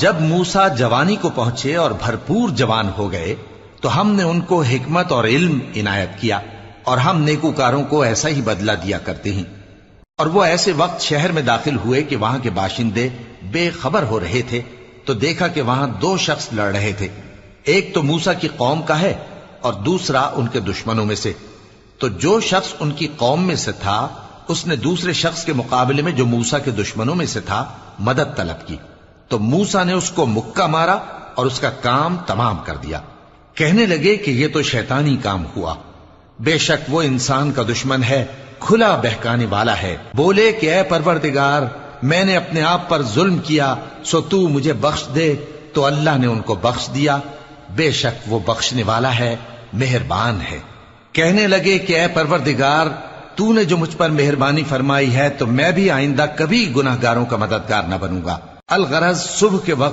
جب موسیٰ جوانی کو پہنچے اور بھرپور جوان ہو گئے تو ہم نے ان کو حکمت اور علم عنایت کیا، اور ہم نیکوکاروں کو ایسا ہی بدلہ دیا کرتے ہیں۔ اور وہ ایسے وقت شہر میں داخل ہوئے کہ وہاں کے باشندے بے خبر ہو رہے تھے، تو دیکھا کہ وہاں دو شخص لڑ رہے تھے، ایک تو موسیٰ کی قوم کا ہے اور دوسرا ان کے دشمنوں میں سے۔ تو جو شخص ان کی قوم میں سے تھا اس نے دوسرے شخص کے مقابلے میں جو موسیٰ کے دشمنوں میں سے تھا مدد طلب کی، تو موسیٰ نے اس کو مکہ مارا اور اس کا کام تمام کر دیا۔ کہنے لگے کہ یہ تو شیطانی کام ہوا، بے شک وہ انسان کا دشمن ہے، کھلا بہکانے والا ہے۔ بولے کہ اے پروردگار، میں نے اپنے آپ پر ظلم کیا، سو تو مجھے بخش دے، تو اللہ نے ان کو بخش دیا، بے شک وہ بخشنے والا ہے، مہربان ہے۔ کہنے لگے کہ اے پروردگار، تو نے جو مجھ پر مہربانی فرمائی ہے تو میں بھی آئندہ کبھی گناہگاروں کا مددگار نہ بنوں گا۔ الغرض صبح کے وقت